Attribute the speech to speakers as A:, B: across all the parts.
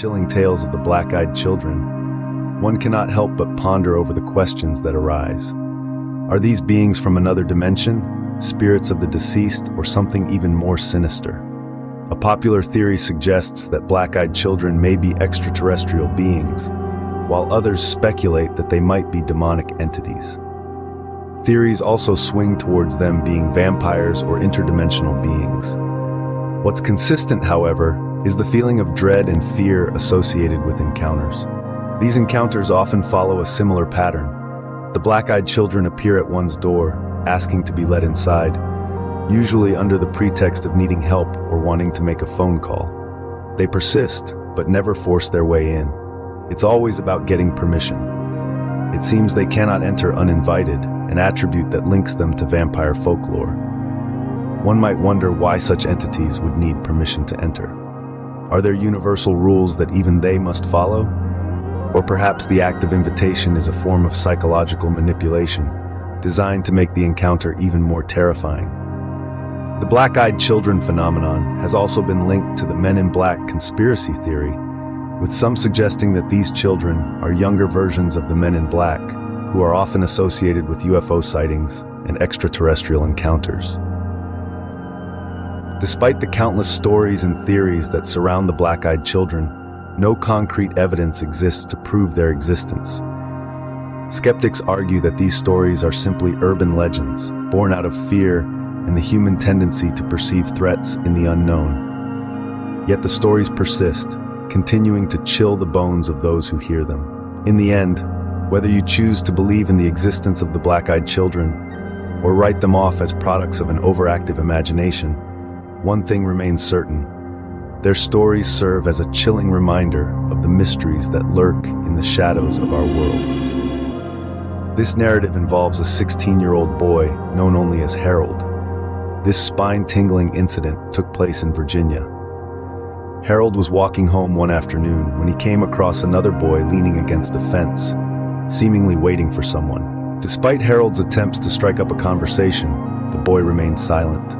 A: chilling tales of the black-eyed children, one cannot help but ponder over the questions that arise. Are these beings from another dimension, spirits of the deceased, or something even more sinister? A popular theory suggests that black-eyed children may be extraterrestrial beings, while others speculate that they might be demonic entities. Theories also swing towards them being vampires or interdimensional beings. What's consistent, however, is the feeling of dread and fear associated with encounters. These encounters often follow a similar pattern. The black-eyed children appear at one's door, asking to be let inside, usually under the pretext of needing help or wanting to make a phone call. They persist, but never force their way in. It's always about getting permission. It seems they cannot enter uninvited, an attribute that links them to vampire folklore. One might wonder why such entities would need permission to enter. Are there universal rules that even they must follow? Or perhaps the act of invitation is a form of psychological manipulation, designed to make the encounter even more terrifying. The black-eyed children phenomenon has also been linked to the Men in Black conspiracy theory, with some suggesting that these children are younger versions of the Men in Black, who are often associated with UFO sightings and extraterrestrial encounters. Despite the countless stories and theories that surround the black-eyed children, no concrete evidence exists to prove their existence. Skeptics argue that these stories are simply urban legends, born out of fear and the human tendency to perceive threats in the unknown. Yet the stories persist, continuing to chill the bones of those who hear them. In the end, whether you choose to believe in the existence of the black-eyed children or write them off as products of an overactive imagination, one thing remains certain: their stories serve as a chilling reminder of the mysteries that lurk in the shadows of our world. This narrative involves a 16-year-old boy known only as Harold. This spine-tingling incident took place in Virginia. Harold was walking home one afternoon when he came across another boy leaning against a fence, seemingly waiting for someone. Despite Harold's attempts to strike up a conversation, the boy remained silent.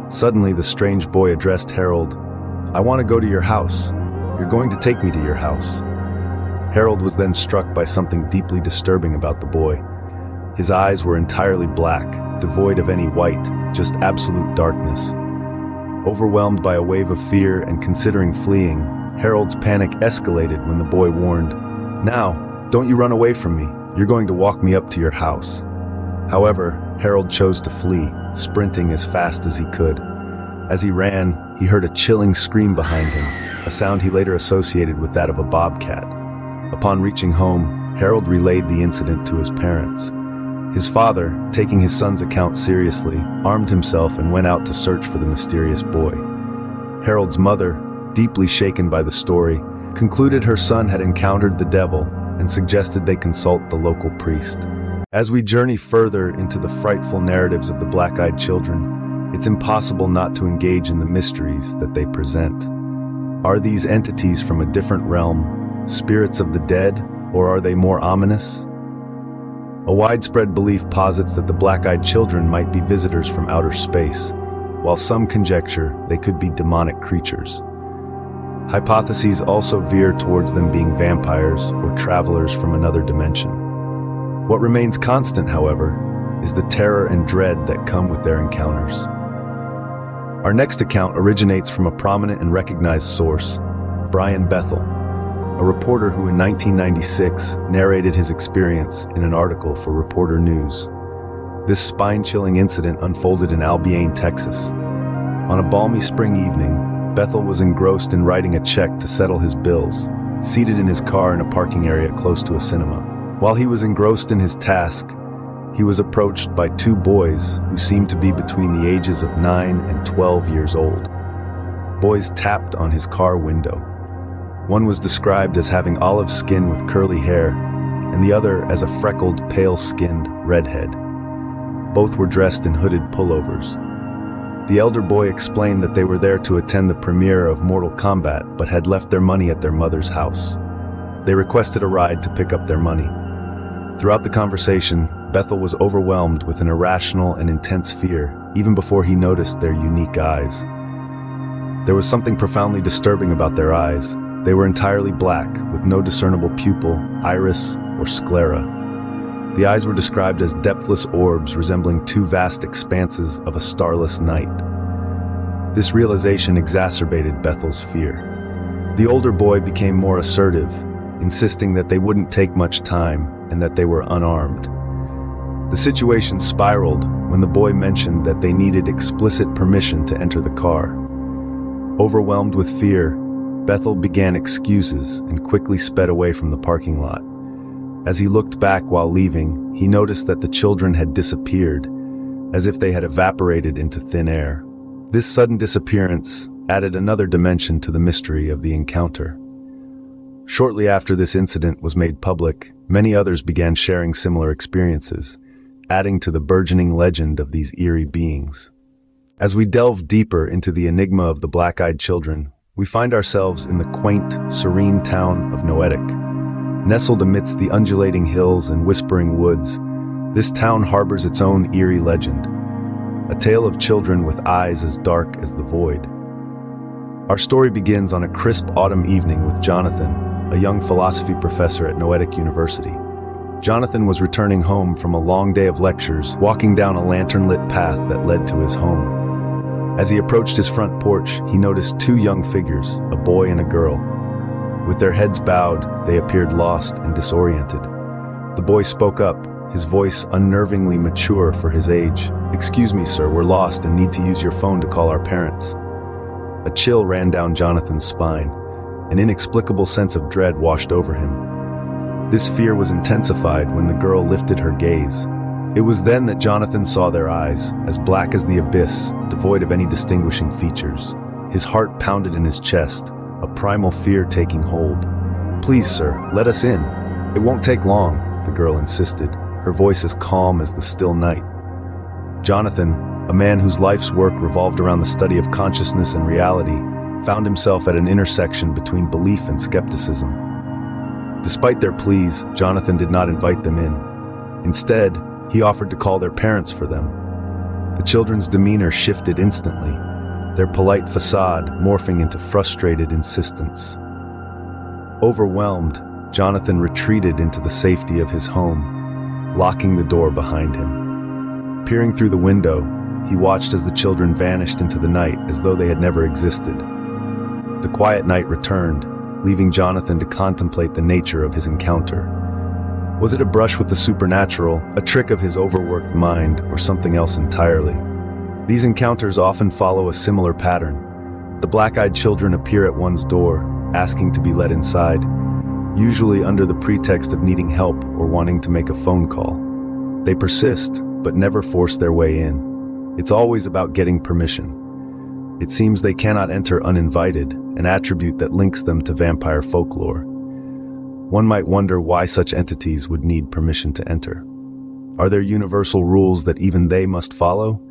A: Suddenly, the strange boy addressed Harold. "I want to go to your house. You're going to take me to your house." Harold was then struck by something deeply disturbing about the boy. His eyes were entirely black, devoid of any white, just absolute darkness. Overwhelmed by a wave of fear and considering fleeing, Harold's panic escalated when the boy warned, "Now, don't you run away from me. You're going to walk me up to your house." However, Harold chose to flee, sprinting as fast as he could. As he ran, he heard a chilling scream behind him, a sound he later associated with that of a bobcat. Upon reaching home, Harold relayed the incident to his parents. His father, taking his son's account seriously, armed himself and went out to search for the mysterious boy. Harold's mother, deeply shaken by the story, concluded her son had encountered the devil and suggested they consult the local priest. As we journey further into the frightful narratives of the black-eyed children, it's impossible not to engage in the mysteries that they present. Are these entities from a different realm, spirits of the dead, or are they more ominous? A widespread belief posits that the black-eyed children might be visitors from outer space, while some conjecture they could be demonic creatures. Hypotheses also veer towards them being vampires or travelers from another dimension. What remains constant, however, is the terror and dread that come with their encounters. Our next account originates from a prominent and recognized source, Brian Bethel, a reporter who in 1996 narrated his experience in an article for Reporter News. This spine-chilling incident unfolded in Albion, Texas. On a balmy spring evening, Bethel was engrossed in writing a check to settle his bills, seated in his car in a parking area close to a cinema. While he was engrossed in his task, he was approached by two boys who seemed to be between the ages of 9 and 12 years old. Boys tapped on his car window. One was described as having olive skin with curly hair, and the other as a freckled, pale-skinned redhead. Both were dressed in hooded pullovers. The elder boy explained that they were there to attend the premiere of Mortal Kombat, but had left their money at their mother's house. They requested a ride to pick up their money. Throughout the conversation, Bethel was overwhelmed with an irrational and intense fear, even before he noticed their unique eyes. There was something profoundly disturbing about their eyes. They were entirely black, with no discernible pupil, iris, or sclera. The eyes were described as depthless orbs resembling two vast expanses of a starless night. This realization exacerbated Bethel's fear. The older boy became more assertive, insisting that they wouldn't take much time and that they were unarmed. The situation spiraled when the boy mentioned that they needed explicit permission to enter the car. Overwhelmed with fear, Bethel began excuses and quickly sped away from the parking lot. As he looked back while leaving, he noticed that the children had disappeared, as if they had evaporated into thin air. This sudden disappearance added another dimension to the mystery of the encounter. Shortly after this incident was made public, many others began sharing similar experiences, adding to the burgeoning legend of these eerie beings. As we delve deeper into the enigma of the black-eyed children, we find ourselves in the quaint, serene town of Noetic. Nestled amidst the undulating hills and whispering woods, this town harbors its own eerie legend, a tale of children with eyes as dark as the void. Our story begins on a crisp autumn evening with Jonathan, a young philosophy professor at Noetic University. Jonathan was returning home from a long day of lectures, walking down a lantern-lit path that led to his home. As he approached his front porch, he noticed two young figures, a boy and a girl. With their heads bowed, they appeared lost and disoriented. The boy spoke up, his voice unnervingly mature for his age. "Excuse me, sir, we're lost and need to use your phone to call our parents." A chill ran down Jonathan's spine. An inexplicable sense of dread washed over him. This fear was intensified when the girl lifted her gaze. It was then that Jonathan saw their eyes, as black as the abyss, devoid of any distinguishing features. His heart pounded in his chest, a primal fear taking hold. "Please, sir, let us in. It won't take long," the girl insisted, her voice as calm as the still night. Jonathan, a man whose life's work revolved around the study of consciousness and reality, found himself at an intersection between belief and skepticism. Despite their pleas, Jonathan did not invite them in. Instead, he offered to call their parents for them. The children's demeanor shifted instantly, their polite facade morphing into frustrated insistence. Overwhelmed, Jonathan retreated into the safety of his home, locking the door behind him. Peering through the window, he watched as the children vanished into the night as though they had never existed. The quiet night returned, leaving Jonathan to contemplate the nature of his encounter. Was it a brush with the supernatural, a trick of his overworked mind, or something else entirely? These encounters often follow a similar pattern. The black-eyed children appear at one's door, asking to be let inside, usually under the pretext of needing help or wanting to make a phone call. They persist, but never force their way in. It's always about getting permission. It seems they cannot enter uninvited, an attribute that links them to vampire folklore. One might wonder why such entities would need permission to enter. Are there universal rules that even they must follow?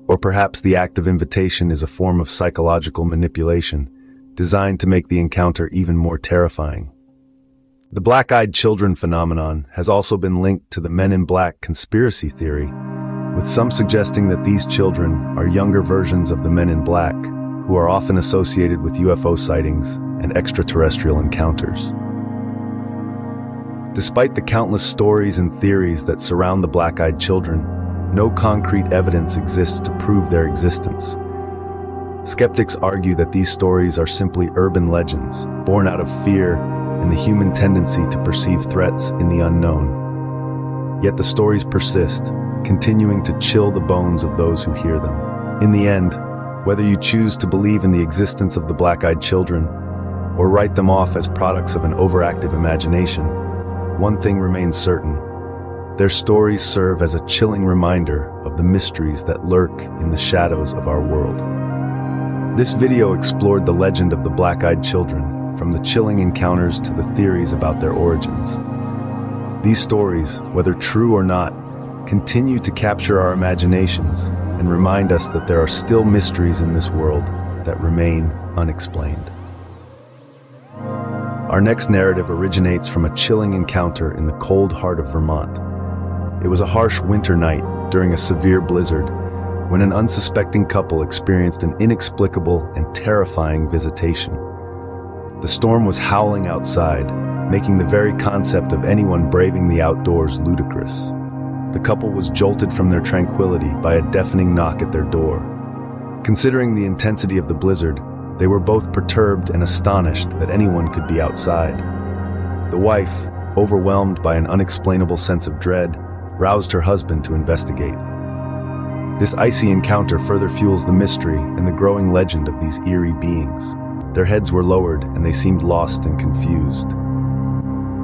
A: Or perhaps the act of invitation is a form of psychological manipulation, designed to make the encounter even more terrifying. The black-eyed children phenomenon has also been linked to the Men in Black conspiracy theory, with some suggesting that these children are younger versions of the Men in Black, who are often associated with UFO sightings and extraterrestrial encounters. Despite the countless stories and theories that surround the black-eyed children, no concrete evidence exists to prove their existence. Skeptics argue that these stories are simply urban legends, born out of fear and the human tendency to perceive threats in the unknown. Yet the stories persist, continuing to chill the bones of those who hear them. In the end, whether you choose to believe in the existence of the black-eyed children or write them off as products of an overactive imagination, one thing remains certain: their stories serve as a chilling reminder of the mysteries that lurk in the shadows of our world. This video explored the legend of the black-eyed children, from the chilling encounters to the theories about their origins. These stories, whether true or not, continue to capture our imaginations and remind us that there are still mysteries in this world that remain unexplained. Our next narrative originates from a chilling encounter in the cold heart of Vermont. It was a harsh winter night during a severe blizzard when an unsuspecting couple experienced an inexplicable and terrifying visitation. The storm was howling outside, making the very concept of anyone braving the outdoors ludicrous. The couple was jolted from their tranquility by a deafening knock at their door. Considering the intensity of the blizzard, they were both perturbed and astonished that anyone could be outside. The wife, overwhelmed by an unexplainable sense of dread, roused her husband to investigate. This icy encounter further fuels the mystery and the growing legend of these eerie beings. Their heads were lowered and they seemed lost and confused.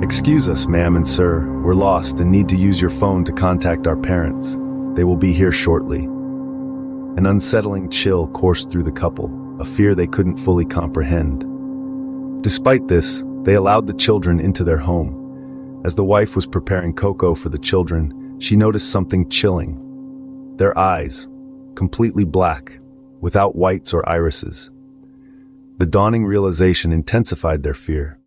A: "Excuse us, ma'am and sir, we're lost and need to use your phone to contact our parents. They will be here shortly." An unsettling chill coursed through the couple, a fear they couldn't fully comprehend. Despite this, they allowed the children into their home. As the wife was preparing cocoa for the children, she noticed something chilling. Their eyes, completely black, without whites or irises. The dawning realization intensified their fear.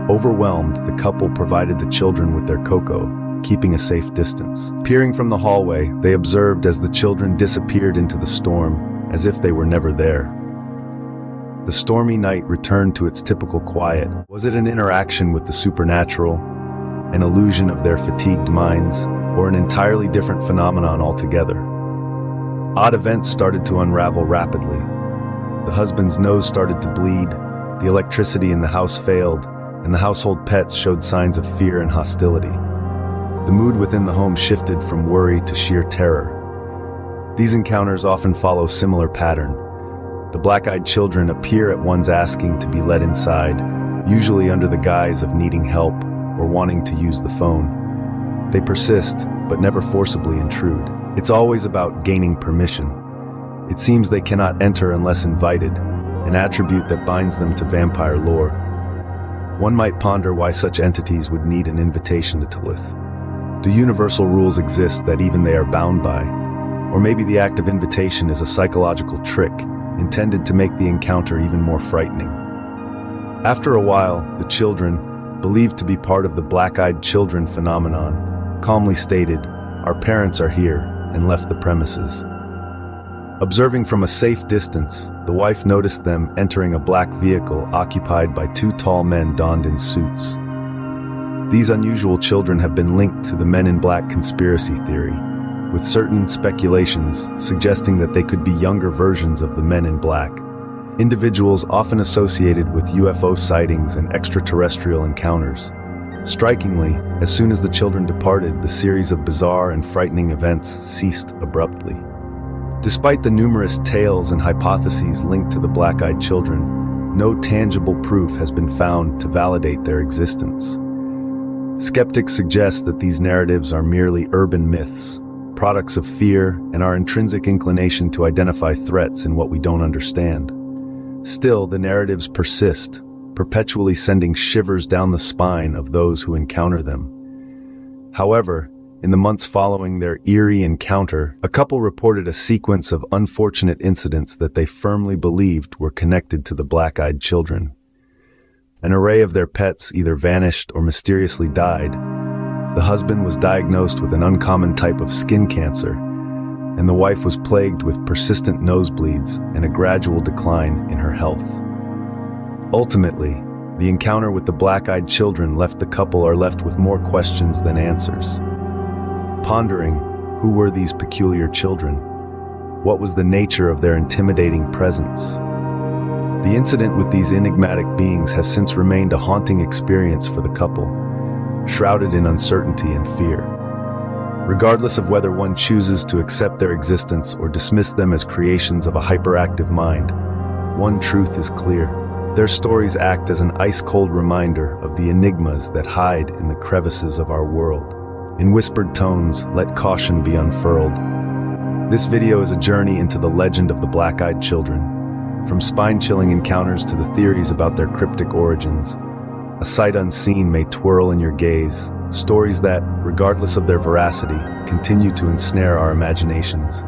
A: Overwhelmed, the couple provided the children with their cocoa, keeping a safe distance. Peering from the hallway, they observed as the children disappeared into the storm, as if they were never there. The stormy night returned to its typical quiet. Was it an interaction with the supernatural, an illusion of their fatigued minds, or an entirely different phenomenon altogether? Odd events started to unravel rapidly. The husband's nose started to bleed, the electricity in the house failed, and the household pets showed signs of fear and hostility. The mood within the home shifted from worry to sheer terror. These encounters often follow similar pattern. The black-eyed children appear at one's asking to be let inside, usually under the guise of needing help or wanting to use the phone. They persist, but never forcibly intrude. It's always about gaining permission. It seems they cannot enter unless invited, an attribute that binds them to vampire lore. One might ponder why such entities would need an invitation to Tilith. Do universal rules exist that even they are bound by? Or maybe the act of invitation is a psychological trick, intended to make the encounter even more frightening. After a while, the children, believed to be part of the black-eyed children phenomenon, calmly stated, "Our parents are here," and left the premises. Observing from a safe distance, the wife noticed them entering a black vehicle occupied by two tall men donned in suits. These unusual children have been linked to the Men in Black conspiracy theory, with certain speculations suggesting that they could be younger versions of the Men in Black, individuals often associated with UFO sightings and extraterrestrial encounters. Strikingly, as soon as the children departed, the series of bizarre and frightening events ceased abruptly. Despite the numerous tales and hypotheses linked to the black-eyed children, no tangible proof has been found to validate their existence. Skeptics suggest that these narratives are merely urban myths, products of fear and our intrinsic inclination to identify threats in what we don't understand. Still, the narratives persist, perpetually sending shivers down the spine of those who encounter them. However, in the months following their eerie encounter, a couple reported a sequence of unfortunate incidents that they firmly believed were connected to the black-eyed children. An array of their pets either vanished or mysteriously died. The husband was diagnosed with an uncommon type of skin cancer, and the wife was plagued with persistent nosebleeds and a gradual decline in her health. Ultimately, the encounter with the black-eyed children left the couple with more questions than answers. Pondering, who were these peculiar children? What was the nature of their intimidating presence? The incident with these enigmatic beings has since remained a haunting experience for the couple, shrouded in uncertainty and fear. Regardless of whether one chooses to accept their existence or dismiss them as creations of a hyperactive mind, one truth is clear. Their stories act as an ice-cold reminder of the enigmas that hide in the crevices of our world. In whispered tones, let caution be unfurled. This video is a journey into the legend of the black-eyed children, from spine-chilling encounters to the theories about their cryptic origins. A sight unseen may twirl in your gaze, stories that, regardless of their veracity, continue to ensnare our imaginations.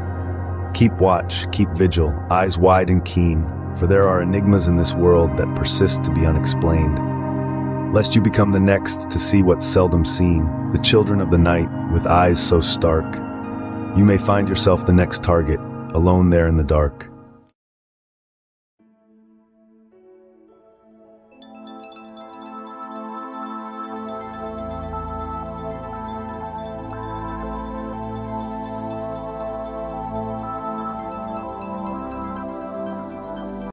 A: Keep watch, keep vigil, eyes wide and keen, for there are enigmas in this world that persist to be unexplained. Lest you become the next to see what's seldom seen, the children of the night with eyes so stark. You may find yourself the next target, alone there in the dark.